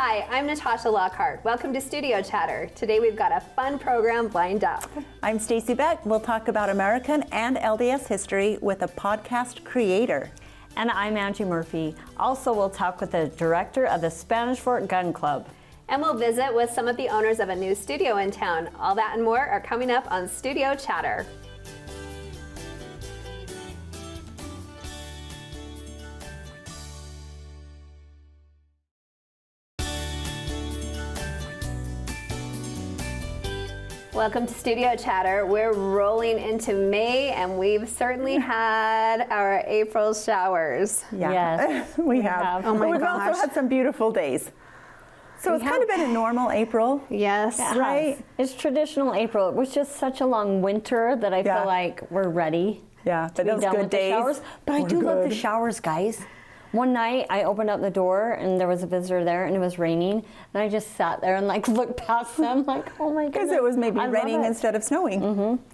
Hi, I'm Natasha Lockhart. Welcome to Studio Chatter. Today we've got a fun program lined up. I'm Stacy Beck. We'll talk about American and LDS history with a podcast creator. And I'm Angie Murphy. Also, we'll talk with the director of the Spanish Fort Gun Club. And we'll visit with some of the owners of a new studio in town. All that and more are coming up on Studio Chatter. Welcome to Studio Chatter. We're rolling into May and we've certainly had our April showers. Yeah, Yes, we have. Oh my but we've gosh. also had some beautiful days. So it's kind of been a normal April. Yes. Right? It's traditional April. It was just such a long winter that I Yeah. feel like we're ready. Yeah, to but be those done good with days the showers. But I were do love the good. showers, guys. One night I opened up the door and there was a visitor there and it was raining and I just sat there and looked past them like, oh my goodness. Because it was maybe I love raining it. instead of snowing.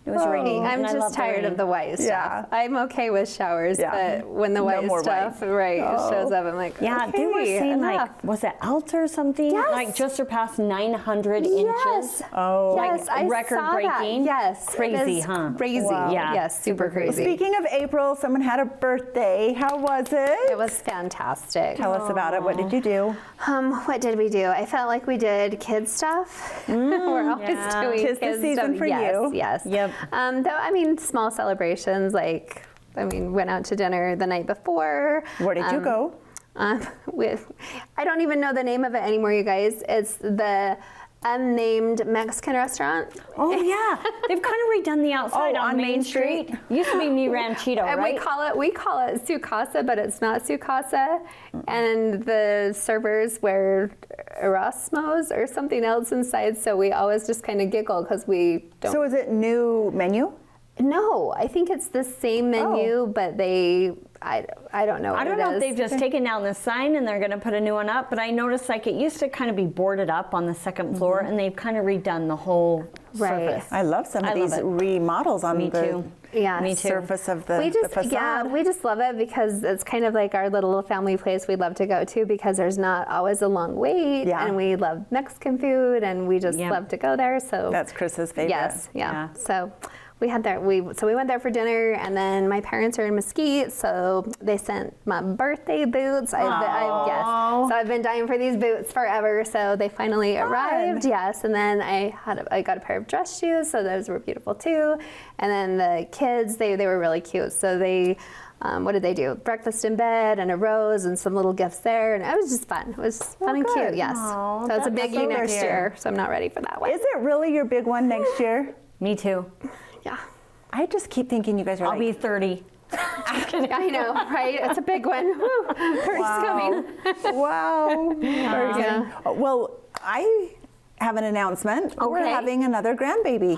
It was raining. I'm and I just love the tired rain. of the white stuff. Yeah. I'm okay with showers, Yeah. but when the No white more stuff white. shows up, I'm like, Yeah, okay, they were saying enough. was it Alta or something? Yes. Like just surpassed 900 Yes. inches. Oh. Yes, I record saw that. breaking? Yes, it Crazy, is huh? Crazy. Wow. Yeah. Yes, super crazy. Speaking of April, someone had a birthday. How was it? It was fantastic. Tell us about it. What did you do? What did we do? I felt like we did kids stuff. We're always yeah. doing 'Tis the kids season stuff. for yes, you. Yes. Yep. Though small celebrations went out to dinner the night before. Where did you go? With I don't even know the name of it anymore, you guys. It's the unnamed Mexican restaurant. Oh yeah, they've kind of redone the outside on Main Street. Used to be Mi Ranchito, And right? we call it Su Casa, but it's not Su Casa. And the servers wear Erasmus or something else inside, so we always just kind of giggle because we don't. So is it new menu? No, I think it's the same menu, but I don't know what I don't know it if they've is. just taken down the sign and they're going to put a new one up, but I noticed it used to kind of be boarded up on the second floor, and they've kind of redone the whole Right. surface. I love some of I love these it. remodels on Me the too. Yes. Me too. surface of the, we the just facade. we just love it because it's kind of like our little family place we'd love to go to because there's not always a long wait, Yeah. and we love Mexican food and we just Yep. love to go there. So That's Chris's favorite. yes, yeah. Yeah. So we had there we went there for dinner, and then my parents are in Mesquite, so they sent my birthday boots. Yes, so I've been dying for these boots forever. So they finally arrived. Yes, and then I got a pair of dress shoes, so those were beautiful too. And then the kids, they were really cute. So they. What did they do? Breakfast in bed and a rose and some little gifts there, and it was just fun. It was fun and good. cute. Yes. Aw, So it's a that's biggie so next dear. year. So I'm not ready for that one. Is it really your big one next year? Me too. Yeah. I just keep thinking you guys are I'll like, be 30. I know, right? It's a big one. Woo. It's coming. wow. Very good. Yeah. Well, I have an announcement. We're Okay. having another grandbaby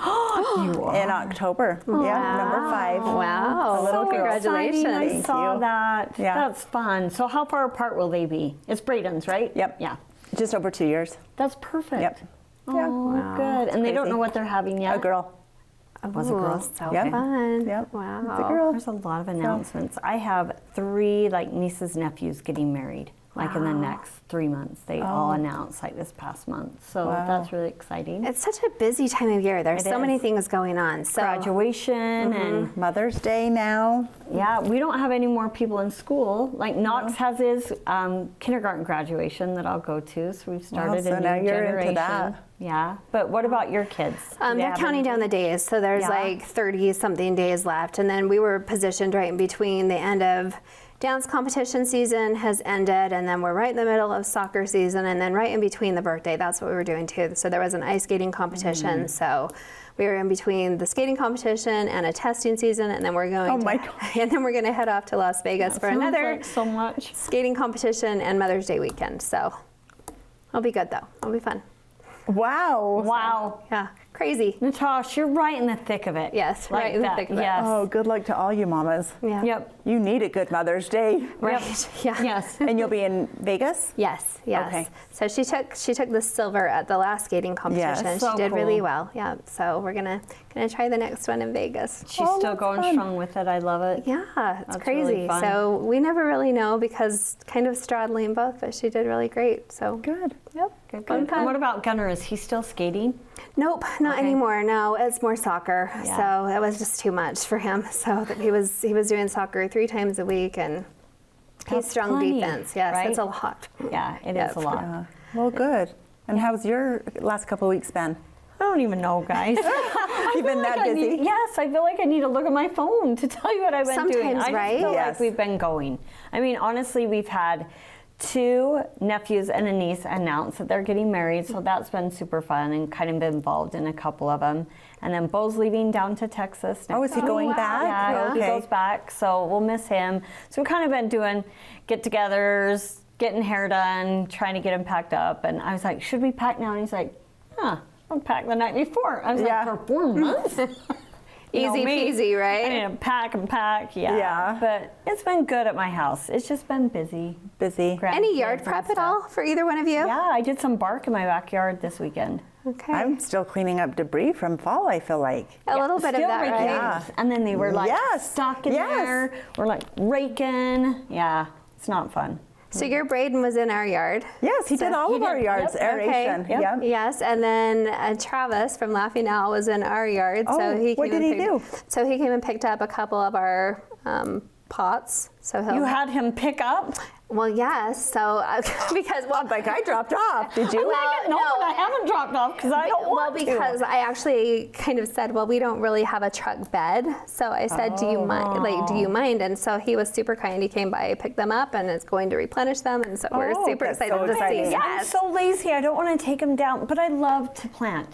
in October. Yeah, number 5. Wow. A little girl. Congratulations. I Thank saw you. that. Yeah. That's fun. So how far apart will they be? It's Braden's, right? Yep. Yeah. Just over 2 years. That's perfect. Yep. Oh, Yeah. good. And they don't crazy. know what they're having yet? A girl. Was a girl. So Yep. fun. Yep. Wow. It's a girl. There's a lot of announcements. I have 3 nieces, nephews getting married. In the next 3 months, they all announced this past month. So Wow. that's really exciting. It's such a busy time of year. There's It so many is. things going on. So Graduation and Mother's Day now. yeah, we don't have any more people in school. Knox has his kindergarten graduation that I'll go to, so we've started so a new now you're into generation. that. Yeah, but what about your kids? Do they they're have counting down the days. So there's Yeah. 30 something days left. And then we were positioned right in between the end of dance competition season has ended, and then we're right in the middle of soccer season, and then right in between the birthday. That's what we were doing too. So there was an ice skating competition. So we were in between the skating competition and a testing season, and then we're going Oh to, my God. and then we're going to head off to Las Vegas for Sounds another like so much. skating competition and Mother's Day weekend. So it'll be good though. It'll be fun. Wow. Wow. Yeah. crazy. Natasha, you're right in the thick of it. Yes, Like right in the that. thick of it. Yes. Oh, good luck to all you mamas. Yeah. Yep. You need a good Mother's Day. Right. Yeah. Yes. And you'll be in Vegas? Yes, yes. Okay. So she took the silver at the last skating competition. Yes. She So did really cool. well. Yeah. So we're gonna try the next one in Vegas. She's Oh, still that's going fun. strong with it. I love it. Yeah, it's That's crazy. really fun. So we never really know because kind of straddling both, but she did really great. So Good. Yep. Good, Fun good. time. And what about Gunnar? Is he still skating? Nope, not Okay. anymore. No, it's more soccer. Yeah. So it was just too much for him. So that he was doing soccer 3 times a week, and he's That's strong plenty, defense. Yes, right? it's a lot. Yeah, it Yep. is a lot. Well, good. And how's your last couple of weeks been? I don't even know, guys. You've been that busy? Yes, I feel like I need to look at my phone to tell you what I've been doing. Sometimes, I just right? feel Yes. like we've been going. I mean, honestly, we've had 2 nephews and a niece announce that they're getting married, so that's been super fun and kind of been involved in a couple of them. And then Bo's leaving down to Texas. Oh, is he going back? Yeah, he Okay. goes back, so we'll miss him. So we've kind of been doing get-togethers, getting hair done, trying to get him packed up. And I was like, should we pack now? And he's like, I'll pack the night before. I was Yeah. like, for 4 months? You know Easy me. peasy, right? I need to pack and pack, yeah. Yeah. But it's been good at my house. It's just been busy. Busy. Any yard Grandkids and prep at stuff. all for either one of you? Yeah, I did some bark in my backyard this weekend. Okay. I'm still cleaning up debris from fall, I feel like. a little bit of Still that, raking. right? Yeah. And then they were like Yes. stuck in Yes. there. We're like raking. Yeah, it's not fun. So your Braden was in our yard. Yes, he did all he of our did. yards, Yep. aeration. Okay. Yep. Yep. Yes, and then Travis from Laughing Owl was in our yard. Oh, so he what came did and he picked- do? So he came and picked up a couple of our pots. So he'll. You had him pick up? Well, yes. So because Like I dropped off. Did you? No, I haven't dropped off because I don't well, want because I actually kind of said, well, we don't really have a truck bed. So I said, do you mind? Like, do you mind? And so he was super kind. He came by, picked them up, and is going to replenish them. And so we're Oh, super that's excited so to exciting. see. Yeah, I'm Yes. so lazy. I don't want to take them down, but I love to plant.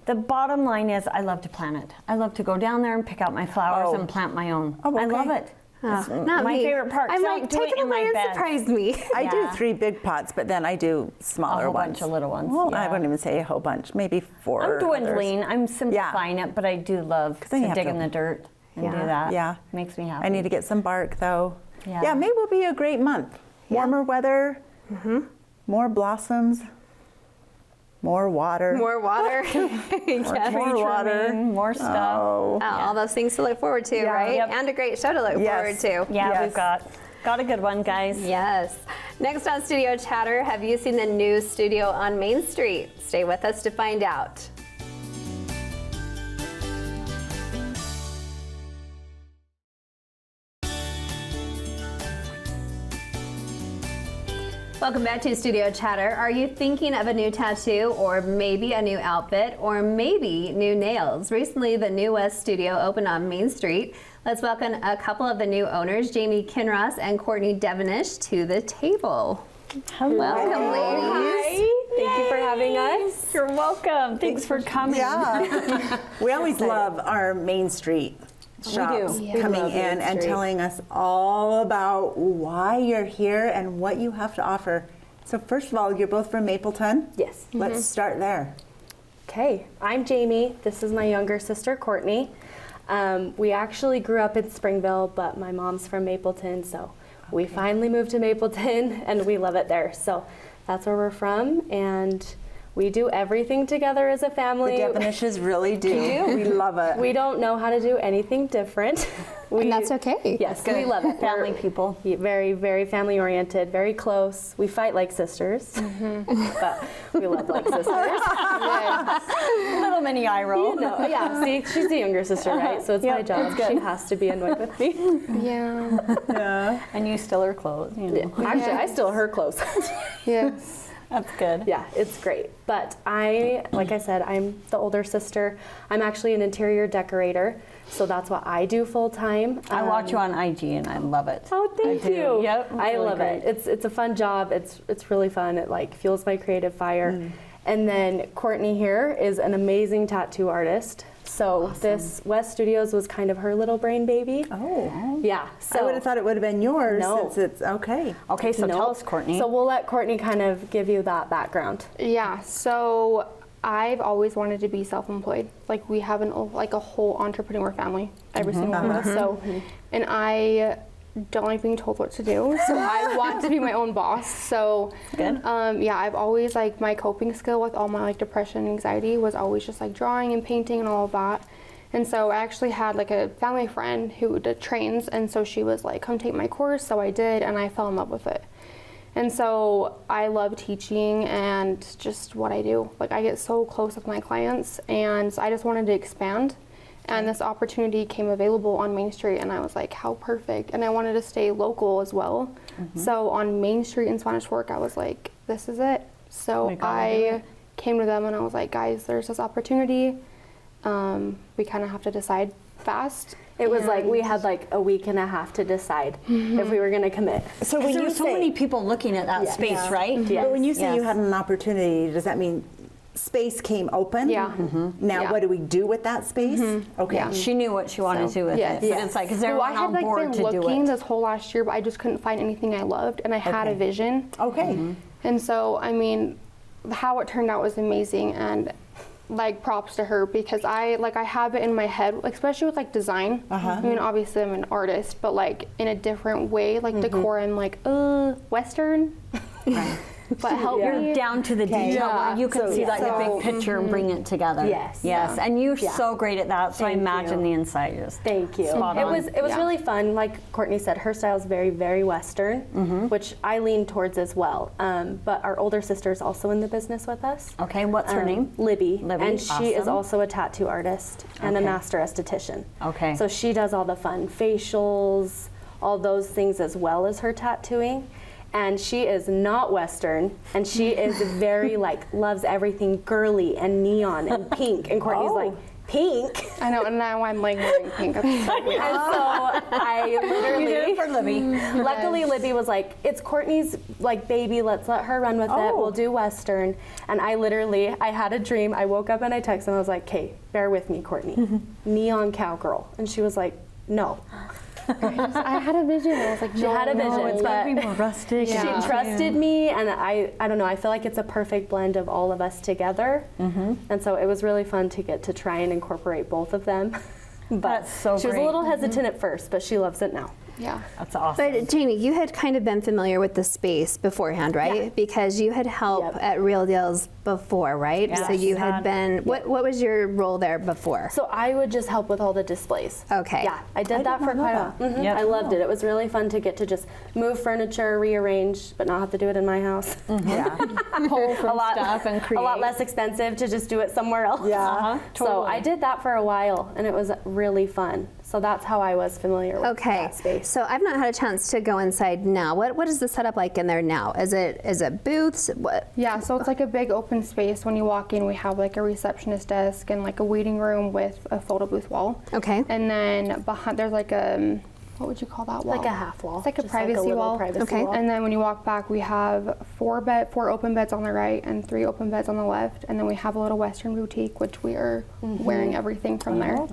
The bottom line is I love to plant it. I love to go down there and pick out my flowers Oh. and plant my own. Oh, I okay. love it. Oh, It's not my me. favorite part. 'cause I'm I like, do it taking in them away my and bed. surprised me. I do Yeah. 3 big pots, but then I do smaller whole ones. bunch of little ones, Well, I yeah. wouldn't even say a whole bunch, maybe 4. I'm others. dwindling. I'm simplifying it, but I do love then you to have dig to- in the dirt and Yeah. do that. Yeah. Makes me happy. I need to get some bark though. Yeah. Yeah, May will be a great month. Warmer weather, more blossoms, more water. More water. More more water. trimming, more stuff. Oh. All those things to look forward to, Yeah. right? Yep. And a great show to look Yes. forward to. Yeah, Yes. we've got a good one, guys. Yes. Next on Studio Chatter, have you seen the new studio on Main Street? Stay with us to find out. Welcome back to Studio Chatter. Are you thinking of a new tattoo or maybe a new outfit or maybe new nails? Recently, the New West Studio opened on Main Street. Let's welcome a couple of the new owners, Jamie Kinross and Courtney Devonish, to the table. Welcome, ladies. Thank you for having us. You're welcome. Thanks for coming. Yeah. We always love our Main Street shops do. We coming love Main in and Street. telling us all about why you're here and what you have to offer. So first of all, you're both from Mapleton. Yes. Let's start there. Okay, I'm Jamie. This is my younger sister, Courtney. We actually grew up in Springville, but my mom's from Mapleton, so we finally moved to Mapleton, and we love it there. So that's where we're from, and we do everything together as a The family. Devonishes really do. We love it. We don't know how to do anything different. And that's okay. Yes, we love it. Family We're people. very, very family oriented, very close. We fight like sisters, but we love like sisters. Little mini eye roll. No, yeah, see, she's the younger sister, right? So it's my Yep, job. that's good. She has to be annoyed with me. Yeah. And you still are clothes. You know. Actually, I still her close. Yes. That's good. Yeah, it's great. But like I said, I'm the older sister. I'm actually an interior decorator, so that's what I do full time. I watch you on IG and I love it. Oh, thank I do. you. Yep, I really love great. it. It's a fun job. It's really fun. It like fuels my creative fire. And then Courtney here is an amazing tattoo artist. So this West Studios was kind of her little brain baby. Oh. Yeah. So I would have thought it would have been yours No. since it's okay. Okay, so No. tell us, Courtney. So we'll let Courtney kind of give you that background. Yeah, so I've always wanted to be self-employed. Like we have a whole entrepreneur family, every single one of us. So, and I don't like being told what to do, so I want to be my own boss. So, yeah, I've always like my coping skill with all my like depression and anxiety was always just like drawing and painting and all of that. And so I actually had like a family friend who did trains, and so she was like, come take my course. So I did, and I fell in love with it. And so I love teaching and just what I do. Like I get so close with my clients, and I just wanted to expand. And this opportunity came available on Main Street, and I was like, how perfect. And I wanted to stay local as well. So on Main Street in Spanish Fork, I was like, this is it. So I came to them and I was like, guys, there's this opportunity. We kind of have to decide fast. It was like we had like a week and a half to decide if we were going to commit. So when There you were so say, many people looking at that space, right? but when you say you Yes. had an opportunity, does that mean space came open? Yeah. Now, Yeah. what do we do with that space? Okay. Yeah. She knew what she wanted to do with Yes. it. But it's like, is Well, I everyone had on like board been to do looking it? this whole last year, but I just couldn't find anything I loved, and I had a Okay. vision. Okay. And so, I mean, how it turned out was amazing, and like props to her, because I have it in my head, especially with like design. I mean, obviously I'm an artist, but like in a different way, like decor, I'm like, Western. But help You're me. down to the detail Yeah. where you can So- see like the So- big picture and bring it together. Yes. Yes. Yeah. And you're Yeah. so great at that. So I Thank imagine you. the inside is Thank you. spot It on. was Yeah. really fun. Like Courtney said, her style is very, very Western, which I lean towards as well. But our older sister is also in the business with us. Okay, what's her name? Libby. Libby, And she is awesome. also a tattoo artist and a Okay. master esthetician. Okay. So she does all the fun facials, all those things as well as her tattooing. And she is not Western, and she is very like loves everything girly and neon and pink. And Courtney's like, pink? I know, and now I'm like wearing pink. That's so weird. And so I literally, for Libby. luckily Libby was like, it's Courtney's like baby, let's let her run with it. We'll do Western. And I had a dream. I woke up and I texted and I was like, okay, bear with me, Courtney. Neon cowgirl. And she was like, no. I had a vision. I was like, She had a vision, but more rustic. Yeah. she trusted me, and I don't know, I feel like it's a perfect blend of all of us together. And so it was really fun to get to try and incorporate both of them. But That's so she was a great. little hesitant at first, but she loves it now. Yeah. That's awesome. But Jamie, you had kind of been familiar with the space beforehand, right? Yeah. Because you had helped Yep. at Real Deals before, right? Yes. So you had Had- been. What was your role there before? So I would just help with all the displays. Okay. Yeah, I did that did for not know quite a that. while. Yep. I loved it. It was really fun to get to just move furniture, rearrange, but not have to do it in my house. Yeah. Pull from a lot, stuff and create. a lot less expensive to just do it somewhere else. Yeah. So I did that for a while, and it was really fun. So that's how I was familiar with Okay. that space. So I've not had a chance to go inside now. What is the setup like in there now? Is it booths? What? Yeah, so it's like a big open space. When you walk in, we have like a receptionist desk and like a waiting room with a photo booth wall. Okay. And then behind there's like a, what would you call that wall? Like a half wall. It's like a Just privacy little wall. privacy Okay. wall. And then when you walk back, we have four open beds on the right and 3 open beds on the left. And then we have a little Western boutique, which we are wearing everything from there. Oh,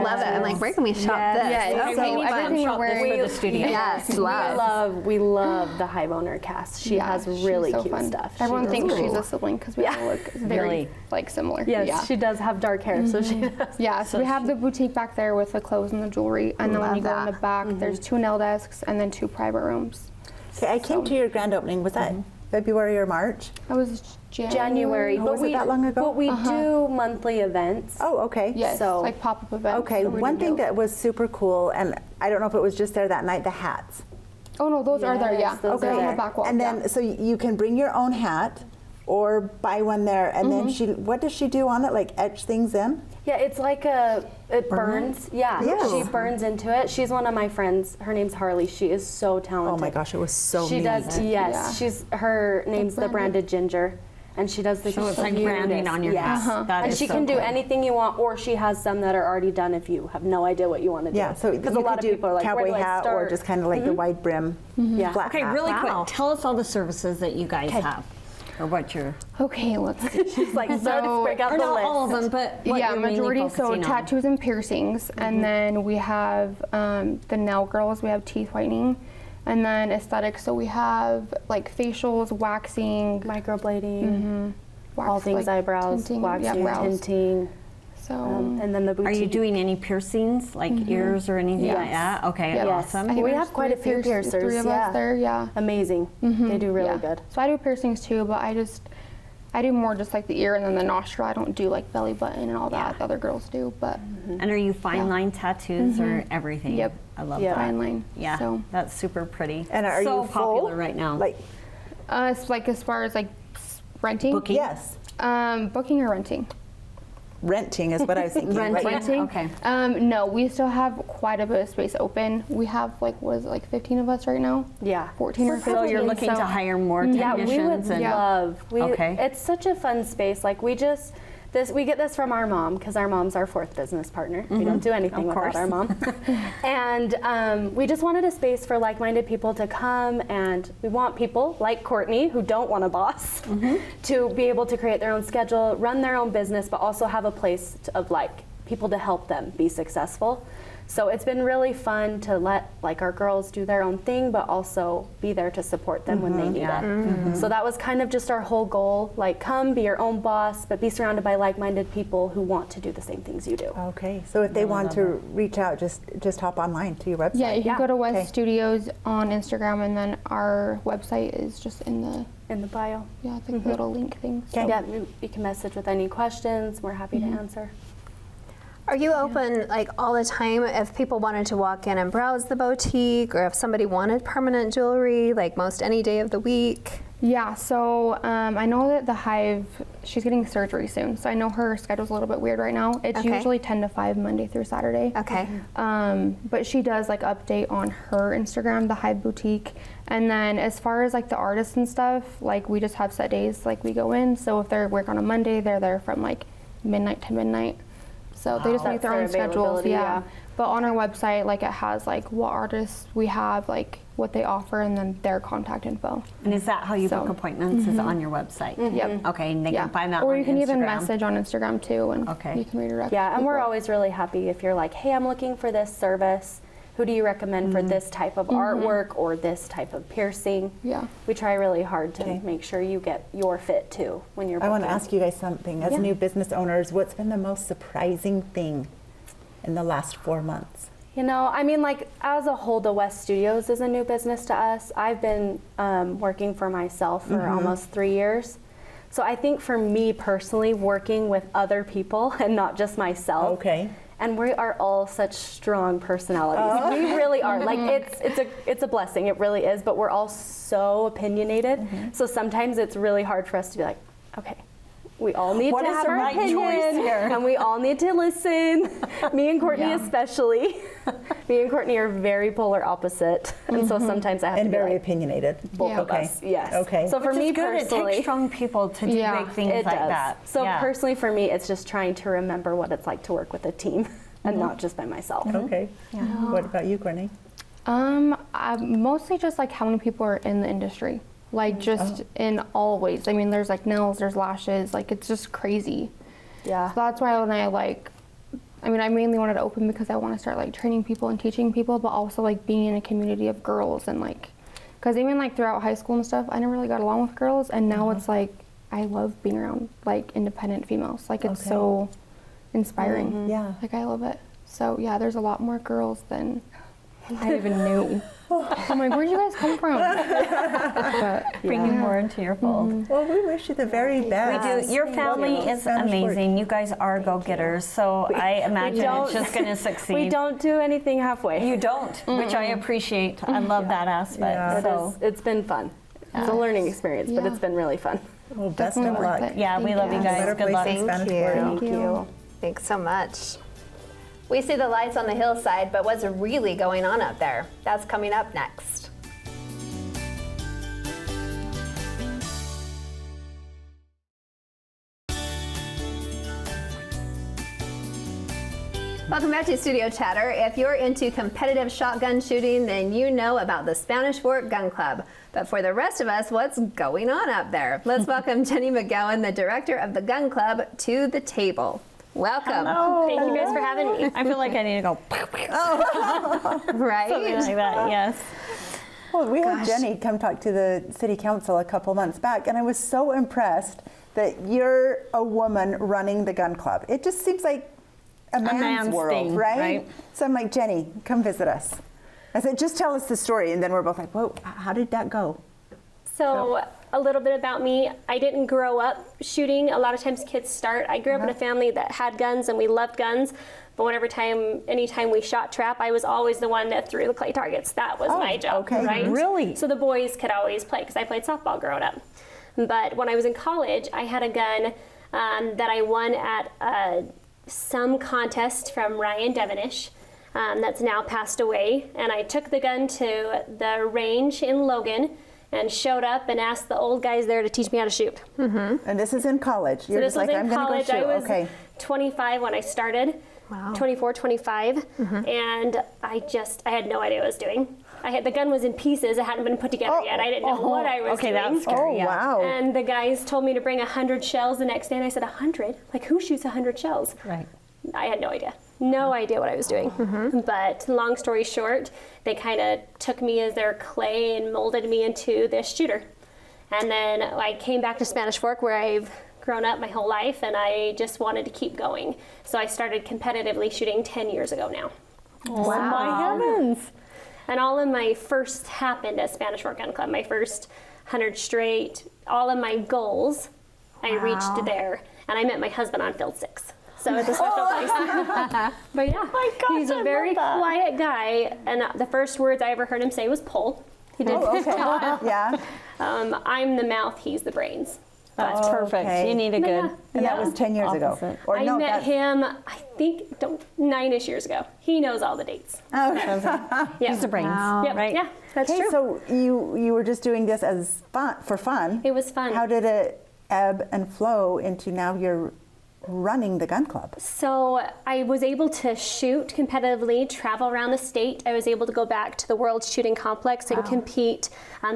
love it! I'm like, where can we shop this? Yes. Okay, So everything we're wearing. for the studio. Yes, love. We love the High Boner cast. She has she's really so cute fun. stuff. Everyone She thinks does. she's a sibling because we all look very Really? like similar. Yes, Yeah. she does have dark hair, so she does. Yeah, so we have the boutique back there with the clothes and the jewelry, and then when you go in the back, there's 2 nail desks and then 2 private rooms. Okay, I came to your grand opening. Was that February or March? That was January. Oh, was it that long ago? But we do monthly events. Oh, okay. Yes, So- like pop-up events. Okay, that we one thing do. that was super cool, and I don't know if it was just there that night, the hats. Oh no, those are there. Yeah, Yes, those they're are on there. the back wall. And then, yeah. so you can bring your own hat or buy one there, and then what does she do on it? Like etch things in? Yeah, it's like it burns. Yeah, Yes. she burns into it. She's one of my friends. Her name's Harley. She is so talented. Oh my gosh, it was so She neat. does, yes. Yeah. Her name's the branded. Branded Ginger, and she does the So it's like cutest- branding on your yes. hat. That And is she so can do cool. anything you want, or she has some that are already done if you have no idea what you want to do. Yeah, so because you a lot could of do people are like, cowboy where do I hat start? or just kind of like the wide brim Yeah. flat Okay, hat. really Wow. quick. Tell us all the services that you guys have, or what you're. Okay, let's see. She's like, so to break out Or the not list. all of them, but what Yeah, you're mainly majority. So focusing on. tattoos and piercings, and then we have the nail girls. We have teeth whitening, and then aesthetics. So we have like facials, waxing, Microblading. wax, All things like, eyebrows, tinting, waxing, brows. tinting, So and then the boutique. Are you doing any piercings, like ears or anything like that? Okay, Yes. awesome. I think We there's have quite a few piercers, 3 of yeah. us there, yeah. Amazing. They do really Yeah. good. So I do piercings too, but I do more just like the ear and then the nostril. I don't do like belly button and all that. The other girls do, but And are you fine line tattoos or everything? Yep. I love Yep. that. fine line. Yeah, So that's super pretty. And are so you full? popular right now? Like, it's like as far as like renting. Booking? yes, Booking or renting? renting is what I was thinking. Renting. Right? Renting? Okay. No, we still have quite a bit of space open. We have like, what is it, like 15 of us right now? Yeah. 14 or 15. So you're looking to hire more Yeah, technicians? we would and love. Okay. It's such a fun space. Like we get this from our mom because our mom's our 4th business partner. We don't do anything Of without course. our mom. And we just wanted a space for like-minded people to come, and we want people like Courtney who don't want a boss to be able to create their own schedule, run their own business, but also have a place of like people to help them be successful. So it's been really fun to let like our girls do their own thing, but also be there to support them when they need it. So that was kind of just our whole goal, like come be your own boss, but be surrounded by like-minded people who want to do the same things you do. Okay, so if they want to reach out, just hop online to your website. Yeah, you can Yeah. go to West Okay. Studios on Instagram, and then our website is just in the In the bio. it's like the little link thing. So. Okay. Yeah, you can message with any questions. We're happy to answer. Are you open like all the time if people wanted to walk in and browse the boutique, or if somebody wanted permanent jewelry, like most any day of the week? Yeah, so I know that the Hive, she's getting surgery soon, so I know her schedule's a little bit weird right now. It's Okay. usually 10 to 5 Monday through Saturday. Okay. But she does like update on her Instagram, the Hive Boutique. And then as far as like the artists and stuff, like we just have set days like we go in. So if they're work on a Monday, they're there from like midnight to midnight. So they just make That's their their own schedules. availability, yeah. But on our website, like it has like what artists we have, like what they offer, and then their contact info. And is that how you So- book appointments? Is it on your website? Yep. Okay, and they can find that Or on you can even Instagram. message on Instagram too, and Okay. you can redirect. Yeah, and we're people. always really happy if you're like, hey, I'm looking for this service. Who do you recommend for this type of artwork or this type of piercing? Yeah. We try really hard to Okay. make sure you get your fit too when you're I want to booking. ask you guys something. As Yeah. new business owners, what's been the most surprising thing in the last 4 months? You know, I mean, like as a whole, the West Studios is a new business to us. I've been working for myself for almost 3 years. So I think for me personally, working with other people and not just myself. Okay. And we are all such strong personalities. We really are. Like it's a blessing. It really is. But we're all so opinionated. So sometimes it's really hard for us to be like, okay, we all need What to is have the our right choice opinion, here? and we all need to listen. Me and Courtney especially. Me and Courtney are very polar opposite, and so sometimes I have And to be very like, opinionated. both of Okay. us. Yes. Okay. So for Which me is good. It personally, takes strong people to do Yeah, big things it like does. that. So Yeah. personally, for me, it's just trying to remember what it's like to work with a team and not just by myself. Okay. What about you, Courtney? Mostly just like how many people are in the industry, like just in all ways. I mean, there's like nails, there's lashes, like it's just crazy. Yeah. So that's why when I mainly wanted to open because I want to start like training people and teaching people, but also like being in a community of girls and like, because even like throughout high school and stuff, I never really got along with girls, and now it's like I love being around like independent females. Like it's Okay. so inspiring. Yeah. Like I love it. So yeah, there's a lot more girls than I even knew. I'm like, where'd you guys come from? But, Bringing more into your fold. Well, we wish you the very We best. do. Your family is Spanish word. amazing. You guys are go-getters, so I imagine it's just going to succeed. We don't do anything halfway. You don't, which I appreciate. I love that aspect. Yeah. So It's been fun. It's a learning experience, but Yeah. it's been really fun. Well, best of Definitely worth luck. it. yeah, we Thank love you guys. Better Good place luck. in Thank Spanish you. word. Thank you. Thanks so much. We see the lights on the hillside, but what's really going on up there? That's coming up next. Welcome back to Studio Chatter. If you're into competitive shotgun shooting, then you know about the Spanish Fort Gun Club. But for the rest of us, what's going on up there? Let's welcome Jenny McGowan, the director of the Gun Club, to the table. Welcome. Thank you guys for having me. I feel like I need to go Right? something like that. Yes. Well, we had Jenny come talk to the city council a couple months back, and I was so impressed that you're a woman running the gun club. It just seems like a man's world, thing, right? right? So I'm like, Jenny, come visit us. I said, just tell us the story. And then we're both like, whoa, how did that go? So a little bit about me. I didn't grow up shooting. A lot of times kids start. I grew up in a family that had guns and we loved guns. But anytime we shot trap, I was always the one that threw the clay targets. That was my job, okay. right? Really? So the boys could always play because I played softball growing up. But when I was in college, I had a gun that I won at some contest from Ryan Devenish. That's now passed away. And I took the gun to the range in Logan and showed up and asked the old guys there to teach me how to shoot. And this is in college. You're So this just was like, in I'm going college. to go shoot. I was Okay. 25 when I started. Wow. 24, 25. And I had no idea what I was doing. The gun was in pieces. It hadn't been put together yet. I didn't know what I was okay, doing. that's scary. Oh, yeah. wow. And the guys told me to bring 100 shells the next day, and I said, 100? Like, who shoots 100 shells? Right. I had no idea. No idea what I was doing. But long story short, they kind of took me as their clay and molded me into this shooter. And then I came back to Spanish Fork, where I've grown up my whole life, and I just wanted to keep going. So I started competitively shooting 10 years ago now. Oh my heavens. And all of my firsts happened at Spanish Fork Gun Club. My first 100 straight, all of my goals, I reached there. And I met my husband on field 6. So it's a special place. But yeah, my gosh, he's I a very love that. quiet guy. And the first words I ever heard him say was pull. He didn't Okay. Yeah. I'm the mouth, he's the brains. That's perfect. Okay. You need a good. And that was 10 years ago. Opposite. Or I no, met that's- him, I think, 9-ish years ago. He knows all the dates. Yeah. He's the brains, Yep. right? Yeah, that's Okay, true. so you were just doing this as for fun. It was fun. How did it ebb and flow into now you're running the gun club? So I was able to shoot competitively, travel around the state. I was able to go back to the World Shooting Complex and compete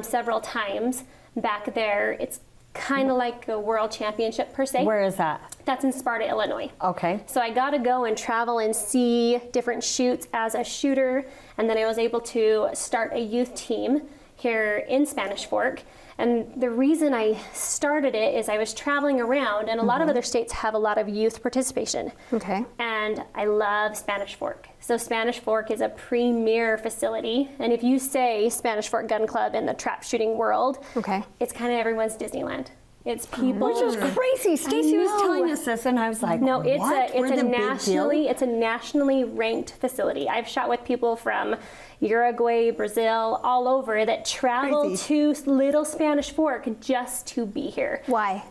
several times back there. It's kind of like a world championship per se. Where is that? That's in Sparta, Illinois. Okay. So I got to go and travel and see different shoots as a shooter, and then I was able to start a youth team here in Spanish Fork. And the reason I started it is I was traveling around, and a lot of other states have a lot of youth participation. Okay. And I love Spanish Fork. So Spanish Fork is a premier facility, and if you say Spanish Fork Gun Club in the trap shooting world, Okay. it's kind of everyone's Disneyland. It's people. Which is crazy. Stacy was telling us this, and I was like, No, it's what? We're the big deal? it's a nationally ranked facility. I've shot with people from Uruguay, Brazil, all over that travel Crazy. to Little Spanish Fork just to be here. Why?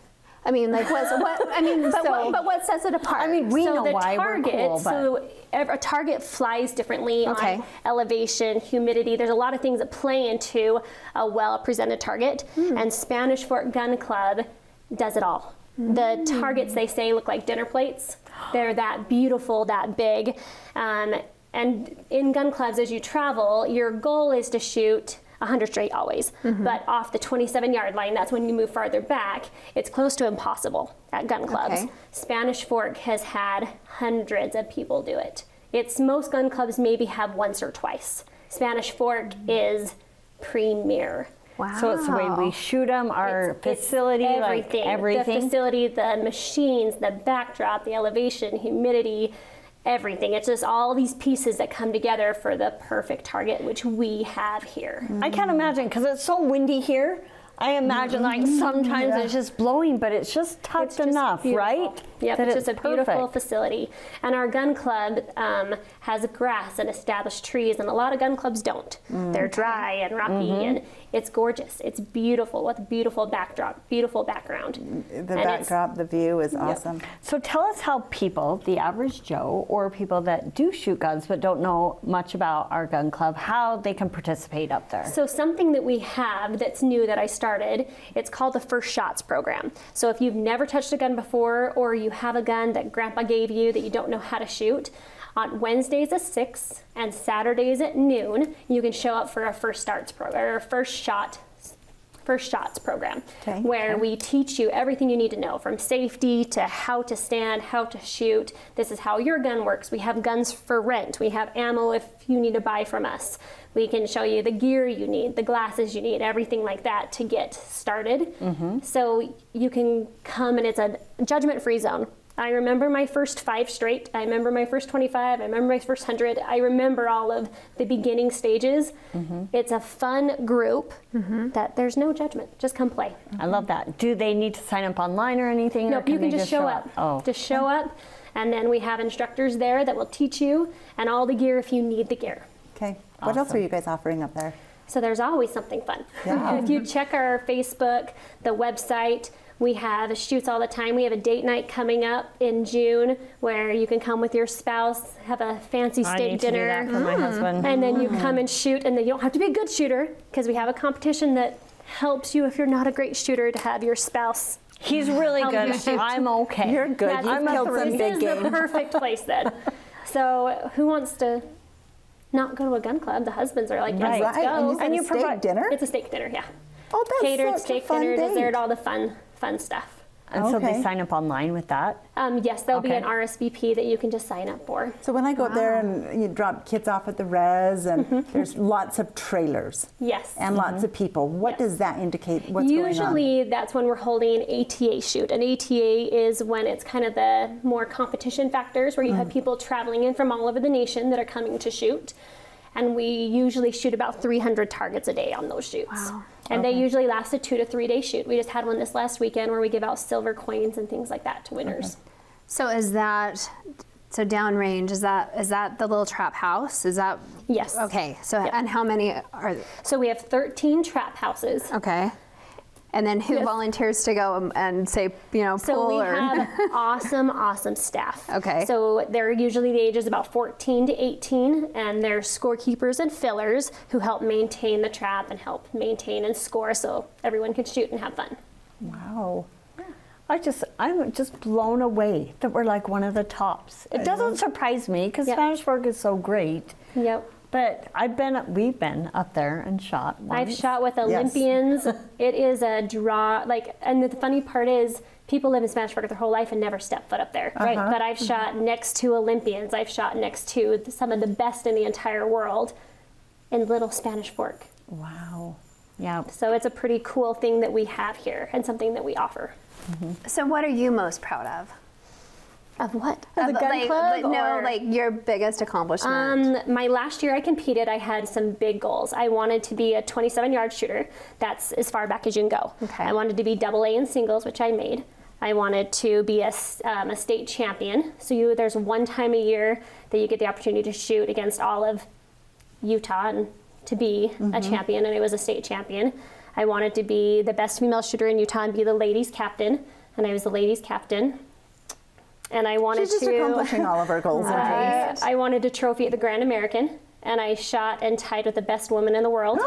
I mean, like, what? I mean, but what sets it apart? I mean, we so know the why target, we're cool, but so a target flies differently Okay. on elevation, humidity. There's a lot of things that play into a well-presented target, and Spanish Fork Gun Club does it all. The targets, they say, look like dinner plates. They're that beautiful, that big. And in gun clubs, as you travel, your goal is to shoot 100 straight always. But off the 27-yard line, that's when you move farther back. It's close to impossible at gun clubs. Okay. Spanish Fork has had hundreds of people do it. Most gun clubs maybe have once or twice. Spanish Fork is premier. wow. So it's the way we shoot them, our It's facility, everything. like everything. The facility, the machines, the backdrop, the elevation, humidity, everything. It's just all these pieces that come together for the perfect target, which we have here. I can't imagine because it's so windy here. I imagine like sometimes it's just blowing, but it's just tucked It's just enough, beautiful. right? Yep, That it's just a beautiful perfect. facility. And our gun club has grass and established trees, and a lot of gun clubs don't. They're dry and rocky, and it's gorgeous. It's beautiful with beautiful backdrop, beautiful background. The And it's- backdrop, the view is awesome. So tell us how people, the average Joe, or people that do shoot guns but don't know much about our gun club, how they can participate up there. So something that we have that's new that I started, it's called the First Shots program. So if you've never touched a gun before, or you have a gun that grandpa gave you that you don't know how to shoot, on Wednesdays at 6 and Saturdays at noon, you can show up for a First Shots program, or First Shot First Shots program, Okay. where we teach you everything you need to know, from safety to how to stand, how to shoot. This is how your gun works. We have guns for rent. We have ammo if you need to buy from us. We can show you the gear you need, the glasses you need, everything like that to get started. So you can come, and it's a judgment-free zone. I remember my first 5 straight. I remember my first 25. I remember my first 100. I remember all of the beginning stages. It's a fun group that there's no judgment. Just come play. I love that. Do they need to sign up online or anything? or Nope, you can they just show up. Oh, Just show up, and then we have instructors there that will teach you and all the gear if you need the gear. Okay. What else are you guys offering up there? So there's always something fun. Yeah. If you check our Facebook, the website, we have shoots all the time. We have a date night coming up in June where you can come with your spouse, have a fancy I steak need to do dinner, that for my husband. and then you come and shoot. And then you don't have to be a good shooter because we have a competition that helps you if you're not a great shooter to have your spouse. He's really Help you good. shoot. I'm okay. You're good. That's- You've killed some this big is game. the perfect place then. So who wants to not go to a gun club? The husbands are like, yes, Right. let's Right. go. And you said And you a steak provide- dinner? It's a steak dinner, yeah. Oh, that's Catered such a steak fun dinner, date. dessert, all the fun stuff. And so Okay. they sign up online with that. Yes, there'll be Okay. an RSVP that you can just sign up for. So when I go up there and you drop kids off at the res, and there's lots of trailers Yes. and lots of people, what Yes. does that indicate? What's going on? Usually that's when we're holding an ATA shoot. An ATA is when it's kind of the more competition factors where you have people traveling in from all over the nation that are coming to shoot. And we usually shoot about 300 targets a day on those shoots. Wow. And they usually last a 2 to 3 day shoot. We just had one this last weekend where we give out silver coins and things like that to winners. So is that so downrange? Is that the little trap house? Is that Yes. okay? So Yep. and how many are So we have 13 trap houses. okay? And then who Yes. volunteers to go and say So pull we or have awesome staff. Okay. So they're usually the ages about 14 to 18, and they're scorekeepers and fillers who help maintain the trap and help maintain and score so everyone can shoot and have fun. Wow. I'm just blown away that we're like one of the tops. It doesn't surprise me because Yep. Spanish Fork is so great. Yep. But we've been up there and shot. I've once. shot with Olympians. It is a draw. And the funny part is, people live in Spanish Fork their whole life and never step foot up there. Right. But I've shot next to Olympians. I've shot next to some of the best in the entire world in Little Spanish Fork. Wow. Yeah. So it's a pretty cool thing that we have here and something that we offer. So what are you most proud of? Of what? Of, the gun club? no, or- like your biggest accomplishment. My last year I competed, I had some big goals. I wanted to be a 27-yard shooter. That's as far back as you can go. Okay. I wanted to be AA in singles, which I made. I wanted to be a state champion. So there's one time a year that you get the opportunity to shoot against all of Utah and to be a champion, and I was a state champion. I wanted to be the best female shooter in Utah and be the ladies captain, and I was the ladies captain. And I wanted She's just accomplishing all of her goals and dreams. I wanted a trophy at the Grand American, and I shot and tied with the best woman in the world.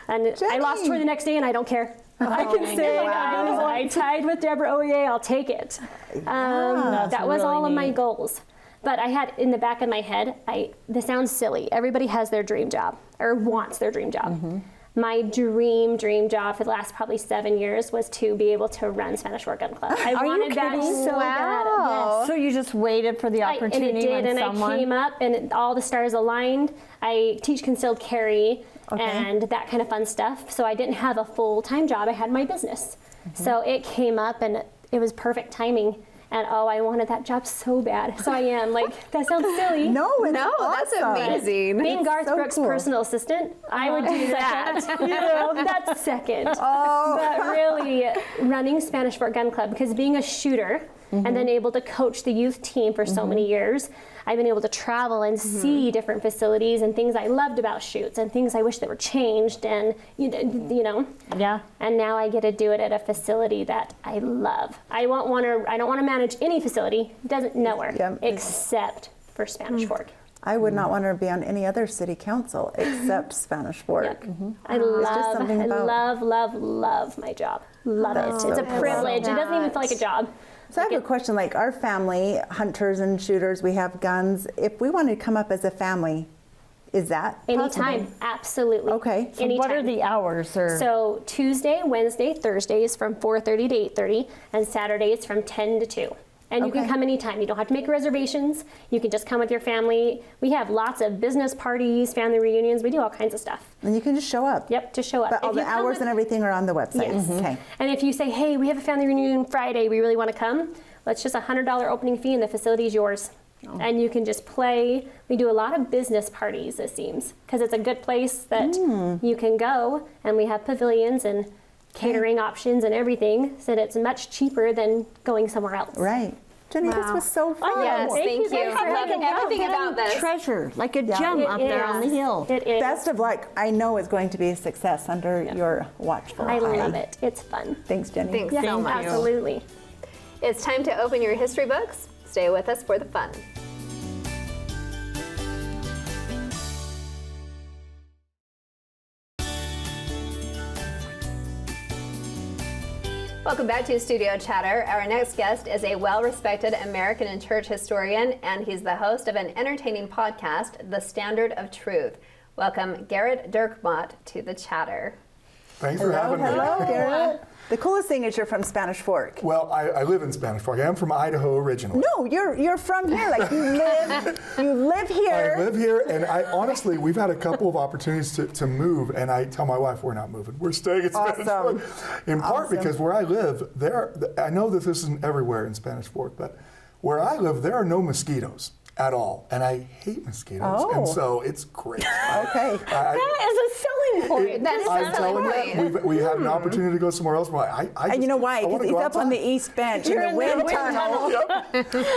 And I lost to her the next day, and I don't care. I can say I tied with Deborah Oye. I'll take it. That was really all of my neat. goals. But I had in the back of my head, this sounds silly. Everybody has their dream job or wants their dream job. My dream job for the last probably 7 years was to be able to run Spanish Fork Gun Club. I Are you wanted that kidding? so bad. Yes. So you just waited for the And opportunity it did, when and someone. I came up, and all the stars aligned. I teach concealed carry Okay. and that kind of fun stuff. So I didn't have a full-time job. I had my business. So it came up, and it was perfect timing. And I wanted that job so bad. So I am like, that sounds silly. No, it's No, that's awesome. amazing. Being Garth so Brooks' cool. personal assistant, I would do that. That's second. Oh. But really, running Spanish Fork Gun Club, because being a shooter and then able to coach the youth team for so many years, I've been able to travel and see different facilities and things I loved about shoots and things I wish that were changed, and you know. Yeah. And now I get to do it at a facility that I love. I don't want to manage any facility, doesn't nowhere, Yep. except for Spanish Fork. I would not want to be on any other city council except Spanish Fork. Yep. I just something about- love my job. Love That's it. It's so a cool. privilege. It doesn't even feel like a job. So I have a question, like our family, hunters and shooters, we have guns. If we wanted to come up as a family, Is that possible? Anytime, absolutely. Okay. So what are Anytime. the hours? Or So Tuesday, Wednesday, Thursdays from 4:30 to 8:30, and Saturdays from 10 to 2. And you can Okay. come anytime. You don't have to make reservations. You can just come with your family. We have lots of business parties, family reunions. We do all kinds of stuff. And you can just show up. Yep, just show up. But all If the you come hours with- and everything are on the website. Yes. Okay. And if you say, hey, we have a family reunion Friday, we really want to come, let's just $100 opening fee and the facility is yours. And you can just play. We do a lot of business parties, it seems, because it's a good place that you can go, and we have pavilions and catering options and everything, so that it's much cheaper than going somewhere else. Right. Jenny, this Wow. was so fun. Yes, Thank thank you you. guys for for loving having everything about this. treasure, like a Yeah. gem It up there on the is. hill. It is. Best of luck. I know it's going to be a success under your watchful I eye. love it. It's fun. Thanks, Jenny. Thanks Yeah, so much. absolutely. It's time to open your history books. Stay with us for the fun. Welcome back to Studio Chatter. Our next guest is a well-respected American and church historian, and he's the host of an entertaining podcast, The Standard of Truth. Welcome, Garrett Dirkmaat, to the Chatter. Thanks for having me. Hello, Garrett. The coolest thing is you're from Spanish Fork. Well, I live in Spanish Fork. I am from Idaho originally. No, you're from here. Like you live here. I live here, and I honestly, we've had a couple of opportunities to move, and I tell my wife we're not moving. We're staying in Spanish Awesome. Fork. In part because where I live, I know that this isn't everywhere in Spanish Fork, but where I live, there are no mosquitoes at all, and I hate mosquitoes, Oh. and so it's great. Okay. That is a selling point. That is I'm a selling telling point. you, we had an opportunity to go somewhere else. But I And you just- know why? I wanna Because he's go up on the outside. east bench in You're the in the wind wind tunnel. Yep.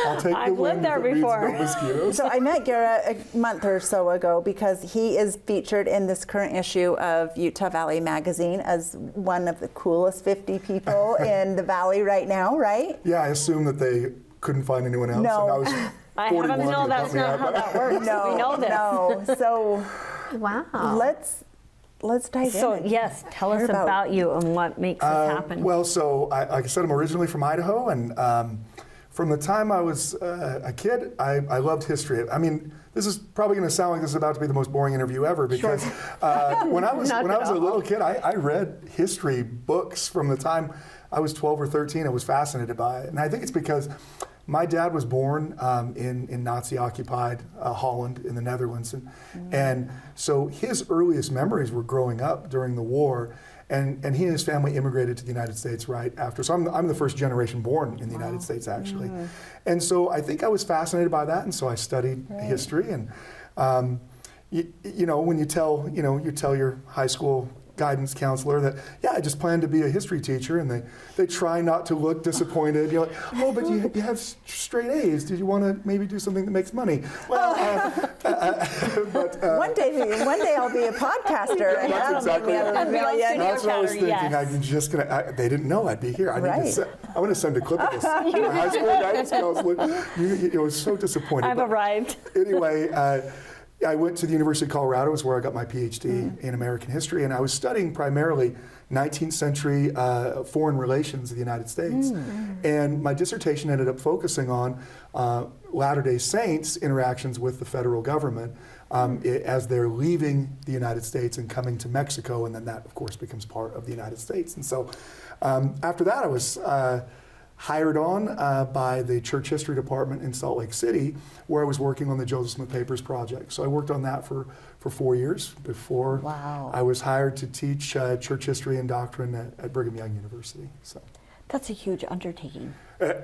I'll take the I've lived wind there if it means before. no mosquitoes. So I met Garrett a month or so ago because he is featured in this current issue of Utah Valley Magazine as one of the coolest 50 people in the Valley right now, right? Yeah, I assume that they couldn't find anyone else. No. And I was I 41 happen to know when they that's put me not out, how but- that works. No, we know this. no. So Wow. let's dive So in. yes, tell us Hear about you and what makes this happen. Well, so like I said, I'm originally from Idaho, and from the time I was a kid, I loved history. I mean, this is probably going to sound like this is about to be the most boring interview ever because when I was a little kid, I read history books from the time I was 12 or 13. I was fascinated by it, and I think it's because my dad was born in Nazi-occupied Holland in the Netherlands, and so his earliest memories were growing up during the war. And he and his family immigrated to the United States right after. So I'm the first generation born in the United States, actually. And so I think I was fascinated by that, and so I studied history. And you know, when you tell your high school guidance counselor that, yeah, I just plan to be a history teacher, and they try not to look disappointed. You're like, oh, but you have straight A's. Did you want to maybe do something that makes money? Well, One day I'll be a podcaster. and That's that'll exactly make me it. a million. That's what I was Chatter, thinking. yes. I'm just gonna. They didn't know I'd be here. I Right. want to send a clip of this. Your high school guidance counselor. You was so disappointed. I've But arrived. Anyway, I went to the University of Colorado. Is where I got my PhD in American history, and I was studying primarily 19th century foreign relations of the United States. And my dissertation ended up focusing on Latter-day Saints' interactions with the federal government as they're leaving the United States and coming to Mexico, and then that, of course, becomes part of the United States. And so after that, I was hired on by the church history department in Salt Lake City, where I was working on the Joseph Smith Papers project. So I worked on that for 4 years before Wow. I was hired to teach church history and doctrine at Brigham Young University. So, That's a huge undertaking.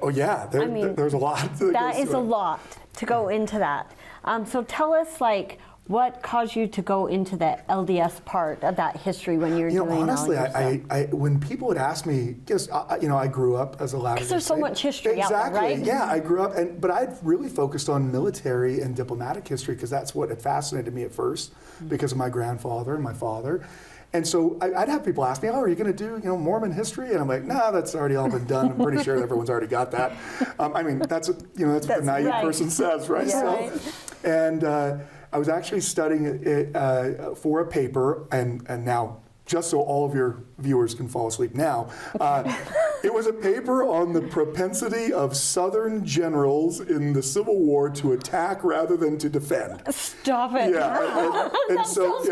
oh yeah, there's a lot. That goes is to a it. lot to go into that. So tell us, like, what caused you to go into the LDS part of that history when you're You know, doing honestly, all your stuff? I when people would ask me, because I grew up as a Latter-day Saint. there's so much history out there, Exactly. right? Yeah, I grew up, but I'd really focused on military and diplomatic history because that's what had fascinated me at first, because of my grandfather and my father. And so I'd have people ask me, "Oh, are you going to do Mormon history?" And I'm like, "No, that's already all been done. I'm pretty sure everyone's already got that." I mean, that's what the naive right. person says, right? Yeah. So, Right. and I was actually studying it for a paper, and now, just so all of your viewers can fall asleep now, It was a paper on the propensity of Southern generals in the Civil War to attack rather than to defend. Stop it. Yeah, and so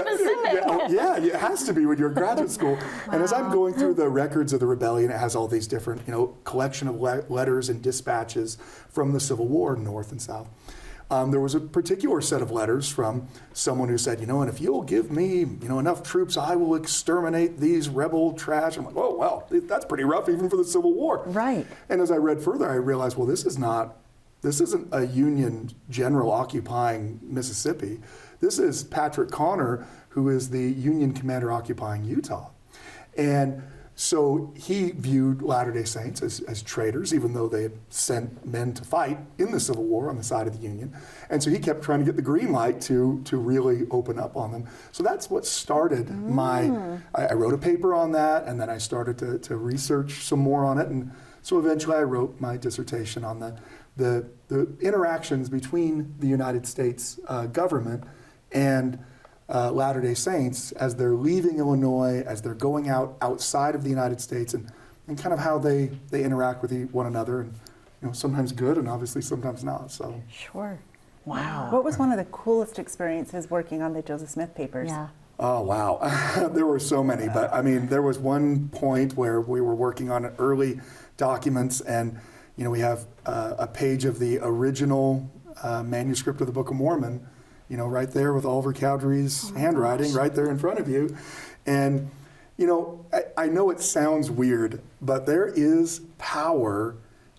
yeah, it has to be when you're in graduate school. And as I'm going through the records of the rebellion, it has all these different, collection of letters and dispatches from the Civil War, North and South. There was a particular set of letters from someone who said, and if you'll give me, enough troops, I will exterminate these rebel trash. I'm like, oh, well, that's pretty rough even for the Civil War. Right. And as I read further, I realized, well, this isn't a Union general occupying Mississippi. This is Patrick Connor, who is the Union commander occupying Utah. And so he viewed Latter-day Saints as traitors, even though they had sent men to fight in the Civil War on the side of the Union. And so he kept trying to get the green light to really open up on them. So that's what started I wrote a paper on that, and then I started to research some more on it. And so eventually I wrote my dissertation on the interactions between the United States government and Latter-day Saints as they're leaving Illinois, as they're going outside of the United States, and kind of how they interact with one another, and sometimes good and obviously sometimes not. So Sure. Wow. What was one of the coolest experiences working on the Joseph Smith papers? Yeah. Oh, wow. There were so many, but there was one point where we were working on early documents, and we have a page of the original manuscript of the Book of Mormon, right there with Oliver Cowdery's handwriting right there in front of you. And, I know it sounds weird, but there is power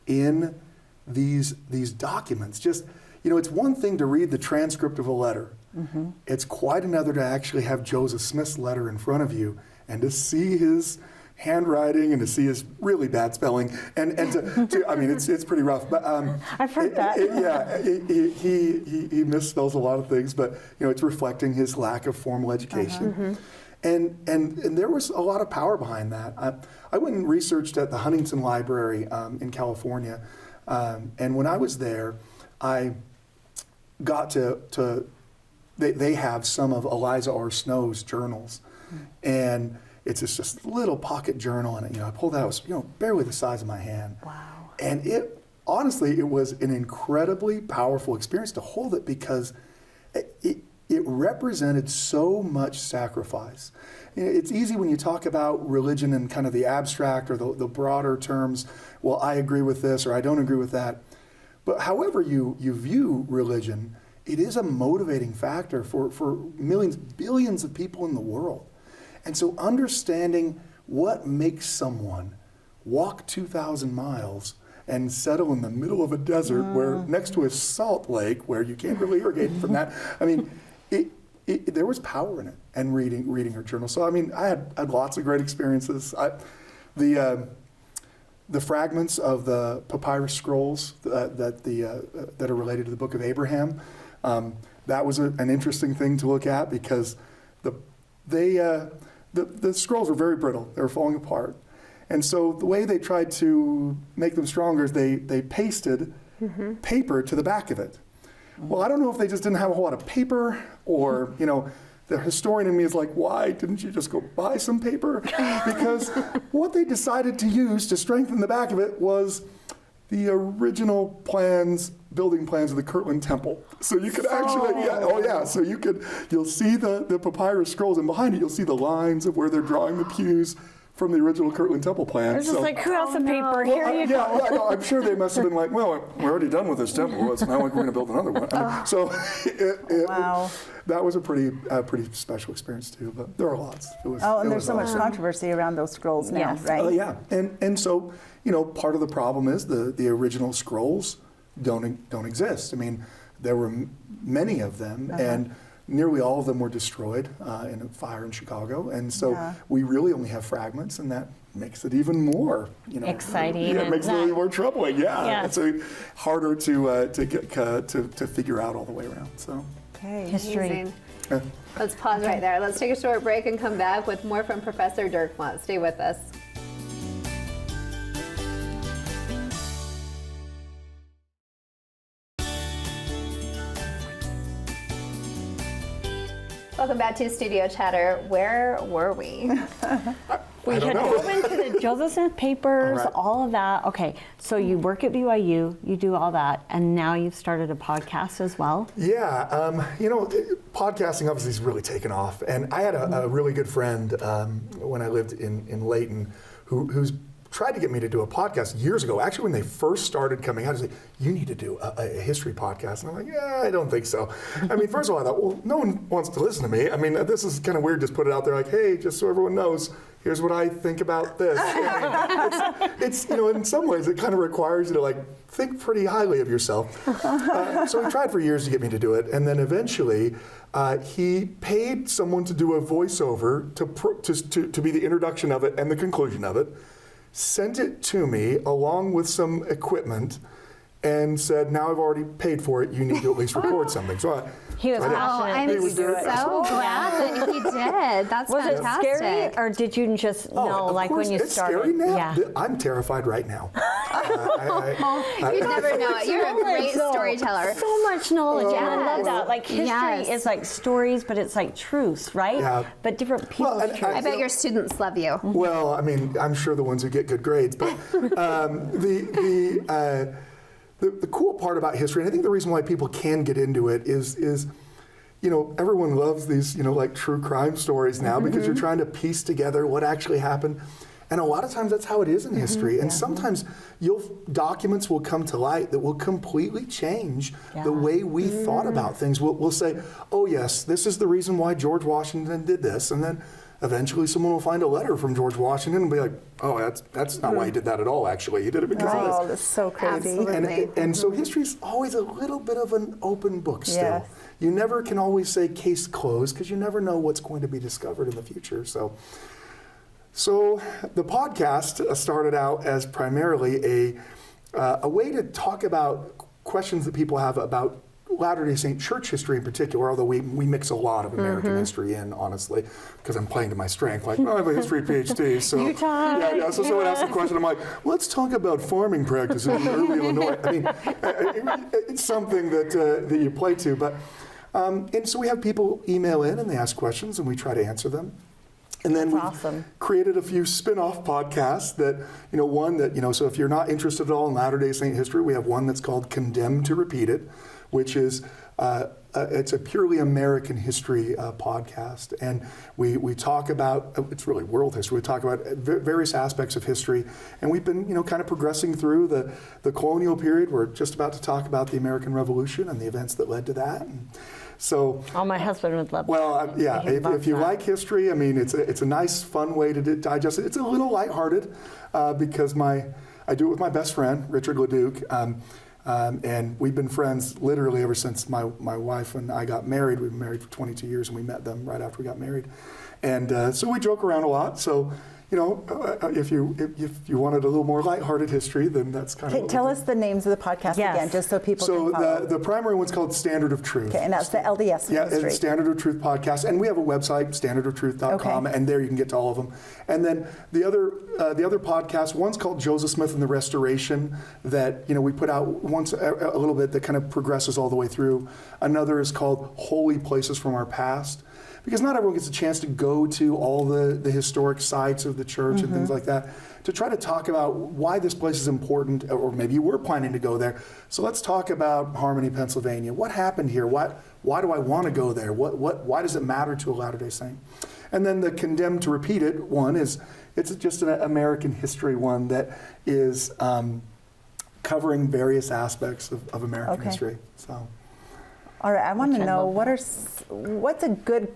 in these documents. Just, it's one thing to read the transcript of a letter. Mm-hmm. It's quite another to actually have Joseph Smith's letter in front of you and to see his handwriting and to see his really bad spelling and it's pretty rough, but I've heard that. He misspells a lot of things, but it's reflecting his lack of formal education. And there was a lot of power behind that. I went and researched at the Huntington Library in California, and when I was there, I got to they have some of Eliza R. Snow's journals, and it's just a little pocket journal, and I pulled out, it was barely the size of my hand. Wow. And it was an incredibly powerful experience to hold it, because it represented so much sacrifice. It's easy when you talk about religion in kind of the abstract or the broader terms, well, I agree with this or I don't agree with that. But however you view religion, it is a motivating factor for millions, billions of people in the world. And so understanding what makes someone walk 2,000 miles and settle in the middle of a desert where next to a salt lake where you can't really irrigate from that. There was power in it, and reading her journal. So I had lots of great experiences. The fragments of the papyrus scrolls that are related to the Book of Abraham, that was an interesting thing to look at, because the scrolls were very brittle. They were falling apart. And so the way they tried to make them stronger is they pasted paper to the back of it. Well, I don't know if they just didn't have a whole lot of paper, or, the historian in me is like, why didn't you just go buy some paper? Because what they decided to use to strengthen the back of it was the original building plans of the Kirtland Temple. So you could so you'll see the papyrus scrolls, and behind it you'll see the lines of where they're drawing the pews from the original Kirtland Temple plan. It's just like, who has some paper? Here you go. No, I'm sure they must have been like, well, we're already done with this temple. It's not like we're going to build another one. Wow. That was a pretty special experience too. But there are lots. And there's so much controversy around those scrolls now, right? Oh yeah, and so part of the problem is the original scrolls don't exist. There were many of them, and nearly all of them were destroyed in a fire in Chicago, and so we really only have fragments, and that makes it even more exciting. Yeah, it makes it even more troubling. Yeah, it's harder to figure out all the way around. So history. Let's pause right there. Let's take a short break and come back with more from Professor Dirkmaat. Stay with us. Welcome back to Studio Chatter. Where were we? We don't should know. go into the Joseph Smith papers, All right. all of that. Okay, so you work at BYU, you do all that, and now you've started a podcast as well. Yeah, podcasting obviously has really taken off. And I had a really good friend when I lived in Layton who's tried to get me to do a podcast years ago. Actually, when they first started coming out, he said, you need to do a history podcast. And I'm like, yeah, I don't think so. I mean, first of all, I thought, well, no one wants to listen to me. I mean, this is kind of weird, just put it out there like, hey, just so everyone knows, here's what I think about this. I mean, it's in some ways, it kind of requires you to like think pretty highly of yourself. So he tried for years to get me to do it. And then eventually, he paid someone to do a voiceover to be the introduction of it and the conclusion of it, sent it to me along with some equipment, and said, now I've already paid for it, you need to at least record something. So He was Oh, passionate. I'm that you so do it. glad that he did. That's Was it fantastic. scary, or did you just know, of like course, when you it's started? scary now. Yeah. I'm terrified right now. You never know it. You're a great storyteller. So much knowledge, and I love Yes. that. Like history Yes. is like stories, but it's like truths, right? Yeah. But different people's and truths. I bet your students love you. Well, I mean, I'm sure the ones who get good grades, but the cool part about history, and I think the reason why people can get into it is everyone loves these, like true crime stories now because you're trying to piece together what actually happened. And a lot of times that's how it is in history. And sometimes documents will come to light that will completely change the way we thought about things. We'll say, oh yes, this is the reason why George Washington did this. And then eventually someone will find a letter from George Washington and be like, oh, that's not why he did that at all, actually. He did it because of this. Oh, that's so crazy. Absolutely. And so history is always a little bit of an open book still. Yes. You never can always say case closed because you never know what's going to be discovered in the future. So the podcast started out as primarily a way to talk about questions that people have about Latter-day Saint church history in particular, although we mix a lot of American history in, honestly, because I'm playing to my strength. Like, I have a history PhD, so so someone asked a question, I'm like, let's talk about farming practices in early Illinois. I mean, it's something that you play to, but and so we have people email in and they ask questions, and we try to answer them. And then we created a few spin-off podcasts that, one that, so if you're not interested at all in Latter-day Saint history, we have one that's called Condemned to Repeat It, which is, it's a purely American history podcast. And we talk about, it's really world history, we talk about various aspects of history. And we've been, kind of progressing through the colonial period. We're just about to talk about the American Revolution and the events that led to that. And so, my husband would love that. well, yeah, if you like history, I mean, it's a nice, fun way to digest it. It's a little lighthearted because I do it with my best friend, Richard Leduc, and we've been friends literally ever since my wife and I got married. We've been married for 22 years, and we met them right after we got married. And so we joke around a lot. So, if you wanted a little more lighthearted history, then that's kind of. Tell us the names of the podcast again, just so people can follow. So the primary one's called Standard of Truth. Okay, and that's the LDS Yeah, history. it's Standard of Truth podcast, and we have a website, standardoftruth.com, and there you can get to all of them. And then the other podcast, one's called Joseph Smith and the Restoration, that we put out once a little bit that kind of progresses all the way through. Another is called Holy Places from Our Past, because not everyone gets a chance to go to all the historic sites of the church and things like that, to try to talk about why this place is important, or maybe you were planning to go there. So let's talk about Harmony, Pennsylvania. What happened here? Why do I want to go there? Why does it matter to a Latter-day Saint? And then the Condemned to Repeat It one it's just an American history one that is covering various aspects of American history. So, all right, I want to know what's a good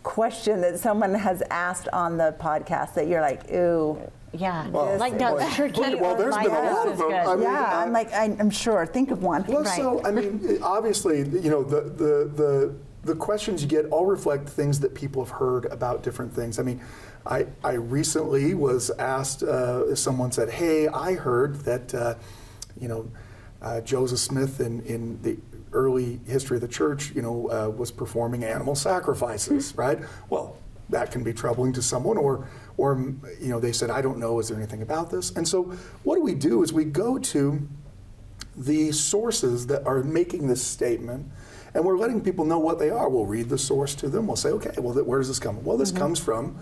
question that someone has asked on the podcast that you're like, ooh. Yeah, Well, like that's tricky. well, there's been a lot of them. I mean, I'm like, I'm sure. Think of one. Well, so I mean, obviously, the questions you get all reflect things that people have heard about different things. I mean, I recently was asked. Someone said, "Hey, I heard that Joseph Smith in the early history of the church, was performing animal sacrifices, right?" Well, that can be troubling to someone, or they said, "I don't know, is there anything about this?" And so what do we do is we go to the sources that are making this statement, and we're letting people know what they are. We'll read the source to them. We'll say, okay, well, where does this come from? Well, this comes from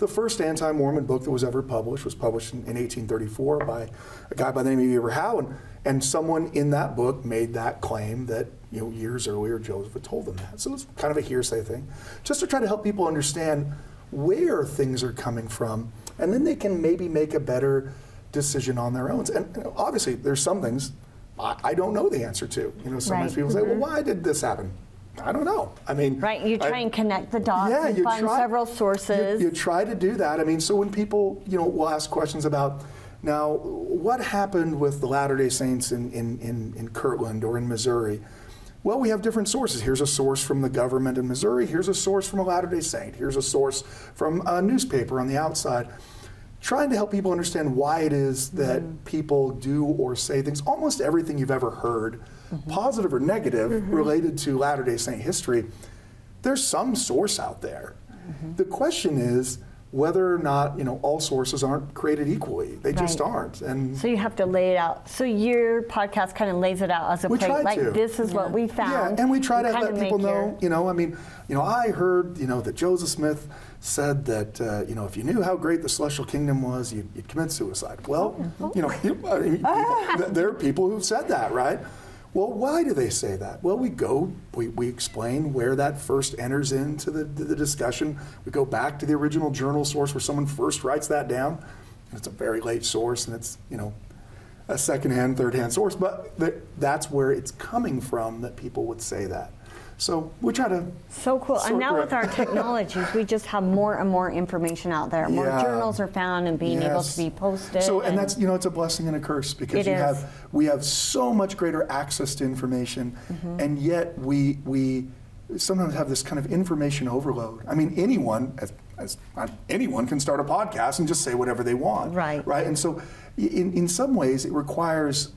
the first anti-Mormon book that was ever published was published in 1834 by a guy by the name of Eber Howe, and someone in that book made that claim that years earlier Joseph had told them that. So it's kind of a hearsay thing, just to try to help people understand where things are coming from, and then they can maybe make a better decision on their own. And obviously, there's some things I don't know the answer to. Sometimes people say, well, why did this happen? I don't know. I mean, right, you try and connect the dots and find several sources. You try to do that. I mean, so when people, will ask questions about, now, what happened with the Latter-day Saints in Kirtland or in Missouri? Well, we have different sources. Here's a source from the government in Missouri. Here's a source from a Latter-day Saint. Here's a source from a newspaper on the outside. Trying to help people understand why it is that people do or say things, almost everything you've ever heard, positive or negative, related to Latter-day Saint history, there's some source out there. The question is whether or not, all sources aren't created equally. They just aren't. And so you have to lay it out. So your podcast kind of lays it out as a plate, like this is what we found. Yeah, and we try to let people know, I heard, that Joseph Smith said that, if you knew how great the celestial kingdom was, you'd commit suicide. Well, there are people who've said that, right? Well, why do they say that? Well, we explain where that first enters into the discussion. We go back to the original journal source where someone first writes that down. And it's a very late source, and it's, a second-hand, third-hand source, but that's where it's coming from that people would say that. So we try to. So cool. And now with our technologies, we just have more and more information out there. More journals are found and being able to be posted. So, and that's, it's a blessing and a curse, because we have so much greater access to information, and yet we sometimes have this kind of information overload. I mean, anyone can start a podcast and just say whatever they want. Right. And so in some ways it requires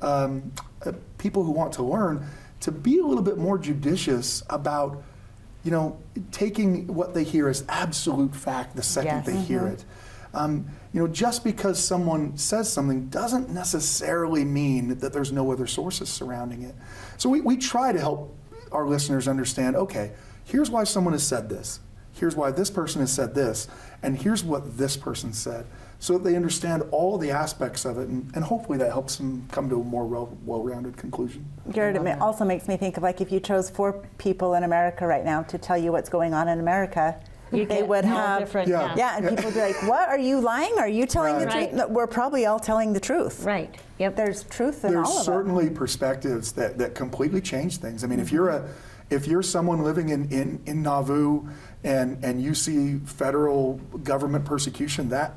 people who want to learn to be a little bit more judicious about, taking what they hear as absolute fact the second they hear it. Just because someone says something doesn't necessarily mean that there's no other sources surrounding it. So we try to help our listeners understand, okay, here's why someone has said this. Here's why this person has said this. And here's what this person said. So that they understand all the aspects of it, and hopefully that helps them come to a more well-rounded conclusion. Jared, it also makes me think of, like, if you chose 4 people in America right now to tell you what's going on in America, they would have different. And people would be like, "What, are you lying? Are you telling the truth?" No, we're probably all telling the truth. Right. Yep. There's truth in all of it. There's certainly perspectives that completely change things. I mean, if you're someone living in Nauvoo and you see federal government persecution, that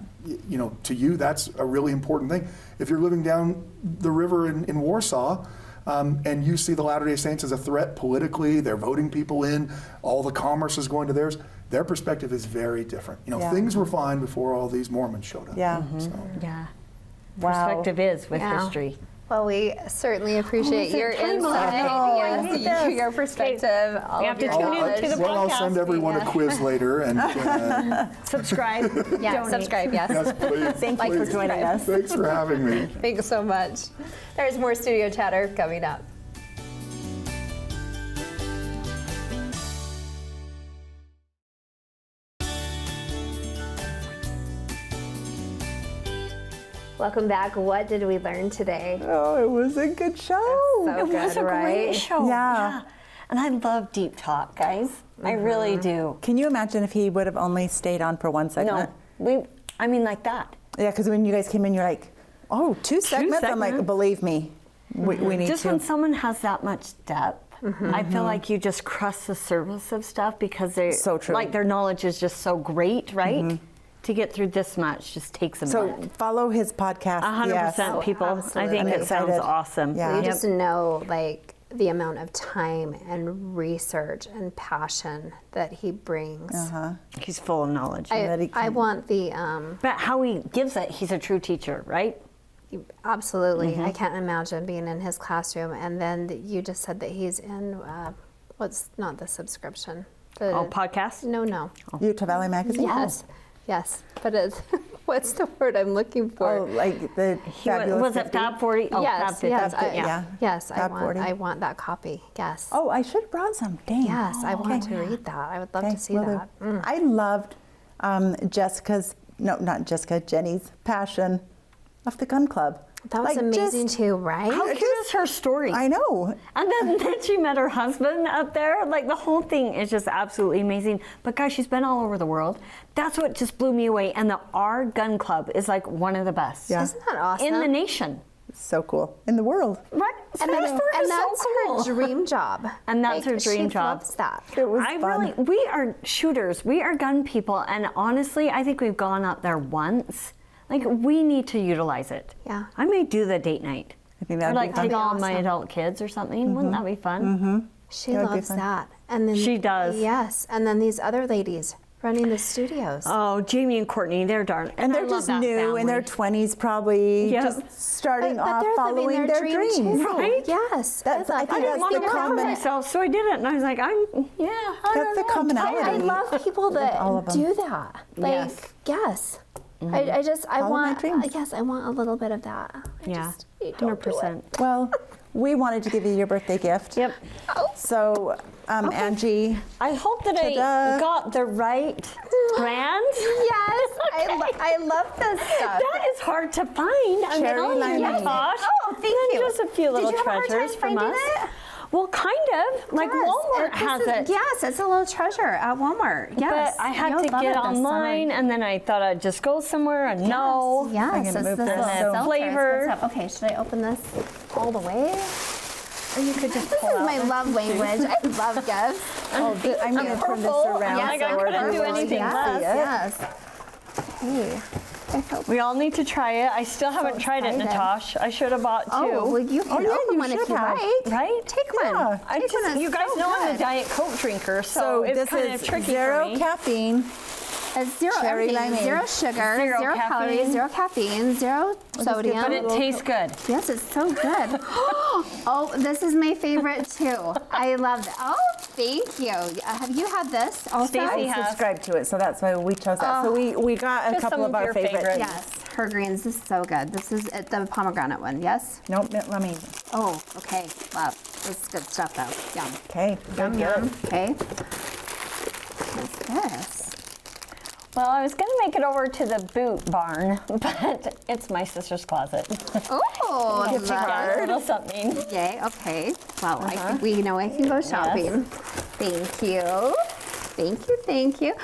to you that's a really important thing. If you're living down the river in Warsaw, and you see the Latter-day Saints as a threat politically, they're voting people in, all the commerce is going to theirs, their perspective is very different. Things were fine before all these Mormons showed up. Perspective is with history. Well, we certainly appreciate your insight, your perspective. You have to tune into the podcast. I'll send everyone a quiz later and subscribe. Subscribe. Yes, please. Thank you for joining us. Thanks for having me. Thanks so much. There's more studio chatter coming up. Welcome back. What did we learn today? Oh, it was a good show. So it was a great show. Yeah. And I love deep talk, guys. I really do. Can you imagine if he would have only stayed on for one segment? No, like that. Yeah, because when you guys came in, you're like, oh, two segments? I'm like, believe me, we need just to. When someone has that much depth, I feel like you just crush the surface of stuff because they so true. Like their knowledge is just so great, right? To get through this much just takes a minute. So follow his podcast. 100% people. Absolutely. I think it sounds awesome. Yeah. You just know the amount of time and research and passion that he brings. He's full of knowledge. I want the but how he gives it, he's a true teacher, right? Absolutely. I can't imagine being in his classroom, and then you just said that he's in what's not the subscription? Podcast? No. Utah Valley Magazine? Yes, but it's what's the word I'm looking for? Oh, like the Fabulous was 50? it Fab 40? Oh, yes, Fab 50. Yes, Fab 40. I want that copy. Yes. Oh, I should have brought some. Dang. Yes, I want to read that. I would love to see that. I loved Jenny's passion of the gun club. That was amazing too, right? How cute is her story? I know. And then she met her husband up there. Like the whole thing is just absolutely amazing. But guys, she's been all over the world. That's what just blew me away. And our gun club is like one of the best. Yeah. Isn't that awesome? In the nation. So cool. In the world. Right? And, then, Spanish and is that's so cool. her dream job. And that's her dream she job. loves that. It was fun. We are shooters. We are gun people. And honestly, I think we've gone up there once. Like, we need to utilize it. Yeah. I may do the date night. I think Or that'd like be fun. take all my awesome. adult kids or something. Wouldn't that be fun? She That would be loves fun. that. And then She does. Yes. And then these other ladies running the studios. Oh, Jamie and Courtney, they're darn. And they're I love just that new in their family. 20s, probably Yep. just starting But off they're following living their dream dreams. too. Right? Yes. That's- I love think that. that's Want the to work for common- myself, so I did it. And I was like, I That's don't the know. commonality. I love people that all of them. do that. Like, Yes. yes. I Follow my want, dreams. yes, I want a little bit of that. Yeah, I don't do it. 100%. Well, we wanted to give you your birthday gift. Yep. So, Angie, I hope that I Ta-da. got the right brand. Yes, I love this stuff. That is hard to find. I'm Cherry telling you, limeade. Natasha. Oh, thank you. Just a few little Did you have a hard treasures time from finding us. it? Well, kind of. Like Yes, Walmart this has is- it. Yes, it's a little treasure at Walmart. Yes. But I had You'll to love get it this summer. online, and then I thought I'd just go somewhere and no. Yes, I'm it's gonna this move little this. filter. Flavor. It's what's up. Okay, should I open this all the way? Or you could just This pull is out my the- love language. I love gifts. I'm going to turn this purple. around. Yes, I couldn't do anything less. Yes. Hey, I felt. We all need to try it. I still haven't tried it, excited. Natasha. I should have bought two. Oh, well, you can yeah, open you one if should you have. like. Right? Take one. Yeah. I Take one. just, It's you guys so know I'm a good. Diet Coke drinker, so, So it's this kind is of tricky zero for me. caffeine. It's zero Cherry everything. limeade. Zero sugar, Zero zero caffeine. calories, zero caffeine, zero sodium. But it tastes good. Yes, it's so good. Oh, this is my favorite too. I love that. Oh, thank you. Have you had this also? Stacey I has. subscribe to it, so that's why we chose that. So we got a Just couple some of of our your favorites. favorites. Yes, her greens is so good. This is the pomegranate one, yes? Nope, let me. Oh, okay. Wow. This is good stuff though. Yum. Okay. Yum, yum. Okay. What's this? Well, I was going to make it over to the boot barn, but it's my sister's closet. Oh, Check out a little something. Yay, okay. Well, I think we know I can go shopping. Thank you. Thank you, thank you.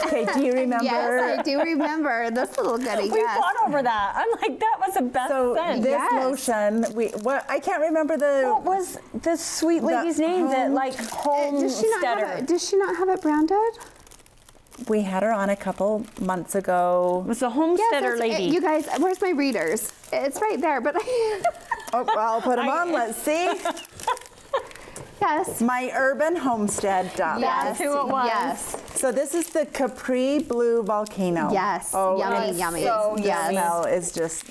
Okay, do you remember? Yes, I do remember this little goodie. We Yes. fought over that. I'm like, that was the best So scent. this Yes. lotion, I can't remember the. What was the sweet lady's name that like Does she not have homesteader? it? Does she not have it branded? We had her on a couple months ago. It was the homesteader it's- lady. you guys, where's my readers? It's right there, but Oh, I'll put them on. Let's see. yes. MyUrbanHomestead.com. Yes. who it was. Yes. So this is the Capri Blue Volcano. Yes. Oh, Yummy, it's yummy. So Yes. the smell is just.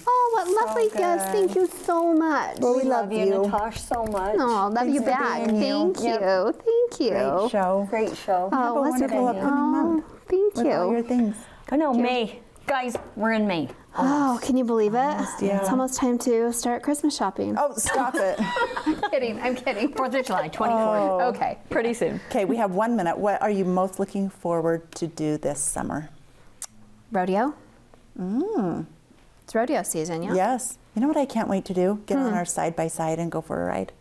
Oh, what lovely gifts. good. Thank you so much. Well, we love you. Natasha, so much. Oh, love you for back. being you. Thank you. Thank you. Great show. Great show. Have a what's it wonderful called? upcoming month Thank with all your you. things. I know, May. Guys, we're in May. Oh, can you believe it? yeah. It's almost time to start Christmas shopping. Oh, stop it. I'm kidding. I'm kidding. 4th of July, 24th. Okay. Pretty soon. Okay, we have 1 minute. What are you most looking forward to do this summer? Rodeo? It's rodeo season, yeah? Yes. You know what I can't wait to do? Get on our side by side and go for a ride.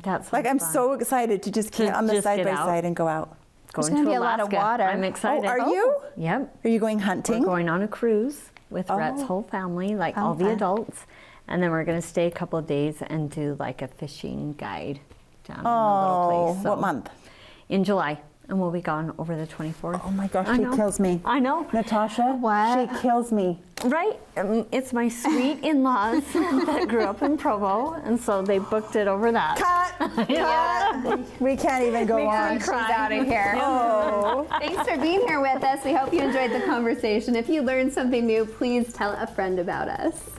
That's Like I'm so excited to just get on the just side get by out. side and go out. There's going gonna to be a lot of Alaska. water. I'm excited. Oh, are you? Yep. Are you going We're hunting? going on a cruise with Rhett's whole family, like all the fun. adults. And then we're going to stay a couple of days and do like a fishing guide down in a little place. What month? In July. And we'll be gone over the 24th. Oh my gosh, I she know. kills me. I know. Natasha, What? she kills me. Right? It's my sweet in-laws that grew up in Provo, and so they booked it over that. Cut! Cut! We can't even go on. She's out of here. Oh. Thanks for being here with us. We hope you enjoyed the conversation. If you learned something new, please tell a friend about us.